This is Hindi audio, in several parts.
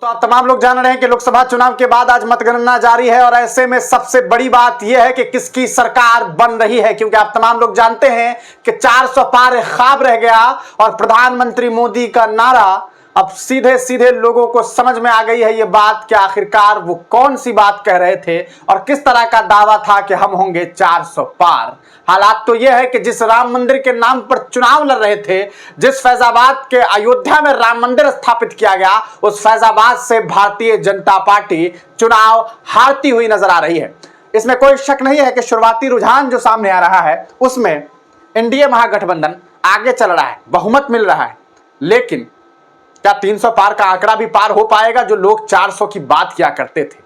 तो आप तमाम लोग जान रहे हैं कि लोकसभा चुनाव के बाद आज मतगणना जारी है और ऐसे में सबसे बड़ी बात यह है कि किसकी सरकार बन रही है, क्योंकि आप तमाम लोग जानते हैं कि 400 पार ख्वाब रह गया और प्रधानमंत्री मोदी का नारा अब सीधे सीधे लोगों को समझ में आ गई है ये बात कि आखिरकार वो कौन सी बात कह रहे थे और किस तरह का दावा था कि हम होंगे 400 पार। हालात तो यह है कि जिस राम मंदिर के नाम पर चुनाव लड़ रहे थे, जिस फैजाबाद के अयोध्या में राम मंदिर स्थापित किया गया, उस फैजाबाद से भारतीय जनता पार्टी चुनाव हारती हुई नजर आ रही है। इसमें कोई शक नहीं है कि शुरुआती रुझान जो सामने आ रहा है उसमें एनडीए महागठबंधन आगे चल रहा है, बहुमत मिल रहा है। लेकिन क्या 300 पार का आंकड़ा भी पार हो पाएगा जो लोग 400 की बात किया करते थे?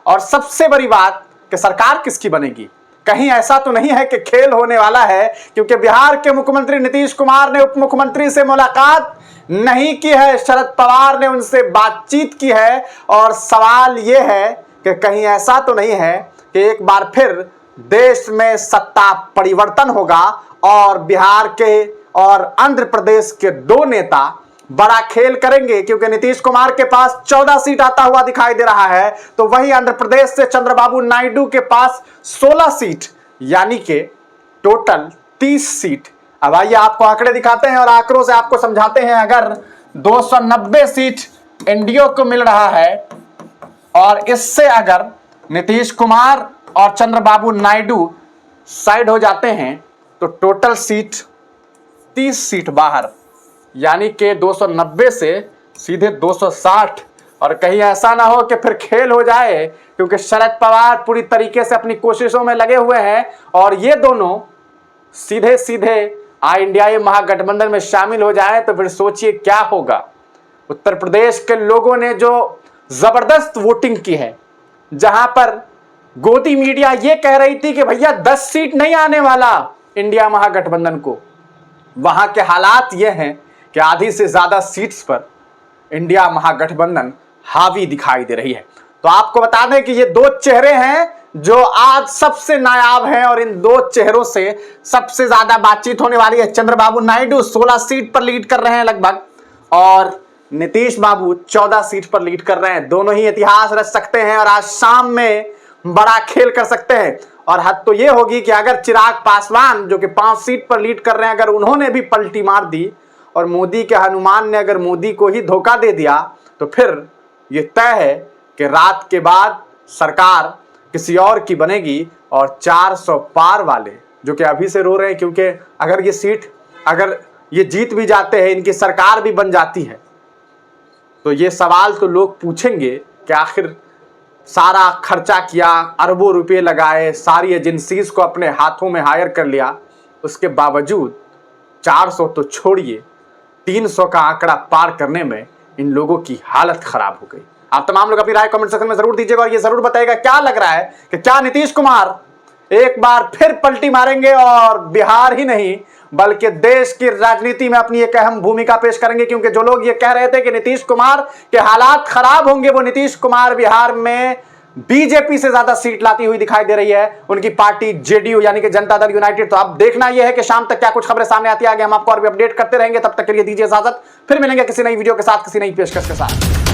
और सबसे बड़ी बात कि सरकार किसकी बनेगी? कहीं ऐसा तो नहीं है कि खेल होने वाला है, क्योंकि बिहार के मुख्यमंत्री नीतीश कुमार ने उप मुख्यमंत्री से मुलाकात नहीं की है, शरद पवार ने उनसे बातचीत की है। और सवाल यह है कि कहीं ऐसा तो नहीं है कि एक बार फिर देश में सत्ता परिवर्तन होगा और बिहार के और आंध्र प्रदेश के दो नेता बड़ा खेल करेंगे, क्योंकि नीतीश कुमार के पास 14 सीट आता हुआ दिखाई दे रहा है, तो वही आंध्र प्रदेश से चंद्रबाबू नायडू के पास 16 सीट, यानी कि टोटल 30 सीट। अब आइए आपको आंकड़े दिखाते हैं और आंकड़ों से आपको समझाते हैं। अगर 290 सीट एनडीए को मिल रहा है और इससे अगर नीतीश कुमार और चंद्रबाबू नायडू साइड हो जाते हैं तो टोटल सीट 30 सीट बाहर, यानी कि 290 से सीधे 260। और कहीं ऐसा ना हो कि फिर खेल हो जाए, क्योंकि शरद पवार पूरी तरीके से अपनी कोशिशों में लगे हुए हैं और ये दोनों सीधे सीधे इंडिया महागठबंधन में शामिल हो जाए तो फिर सोचिए क्या होगा। उत्तर प्रदेश के लोगों ने जो जबरदस्त वोटिंग की है, जहां पर गोदी मीडिया ये कह रही थी कि भैया 10 सीट नहीं आने वाला इंडिया महागठबंधन को, वहां के हालात ये हैं कि आधी से ज्यादा सीट्स पर इंडिया महागठबंधन हावी दिखाई दे रही है। तो आपको बता दें कि ये दो चेहरे हैं जो आज सबसे नायाब हैं और इन दो चेहरों से सबसे ज्यादा बातचीत होने वाली है। चंद्रबाबू नायडू 16 सीट पर लीड कर रहे हैं लगभग, और नीतीश बाबू 14 सीट पर लीड कर रहे हैं। दोनों ही इतिहास रच सकते हैं और आज शाम में बड़ा खेल कर सकते हैं। और हद तो यह होगी कि अगर चिराग पासवान जो कि 5 सीट पर लीड कर रहे हैं, अगर उन्होंने भी पलटी मार दी और मोदी के हनुमान ने अगर मोदी को ही धोखा दे दिया तो फिर यह तय है कि रात के बाद सरकार किसी और की बनेगी। और 400 पार वाले जो कि अभी से रो रहे हैं, क्योंकि अगर ये सीट, अगर ये जीत भी जाते हैं, इनकी सरकार भी बन जाती है, तो ये सवाल तो लोग पूछेंगे कि आखिर सारा खर्चा किया, अरबों रुपए लगाए, सारी एजेंसीज को अपने हाथों में हायर कर लिया, उसके बावजूद 400 तो छोड़िए 300 का आंकड़ा पार करने में इन लोगों की हालत खराब हो गई। आप तमाम लोग अपनी राय कमेंट सेक्शन में जरूर दीजिएगा और ये जरूर बताइएगा क्या लग रहा है कि क्या नीतीश कुमार एक बार फिर पलटी मारेंगे और बिहार ही नहीं बल्कि देश की राजनीति में अपनी एक अहम भूमिका पेश करेंगे। क्योंकि जो लोग ये कह रहे थे कि नीतीश कुमार के हालात खराब होंगे, वो नीतीश कुमार बिहार में बीजेपी से ज्यादा सीट लाती हुई दिखाई दे रही है, उनकी पार्टी जेडीयू यानी कि जनता दल यूनाइटेड। तो अब देखना यह है कि शाम तक क्या कुछ खबरें सामने आती है, आगे हम आपको और भी अपडेट करते रहेंगे। तब तक के लिए दीजिए इजाजत, फिर मिलेंगे किसी नई वीडियो के साथ, किसी नई पेशकश के साथ।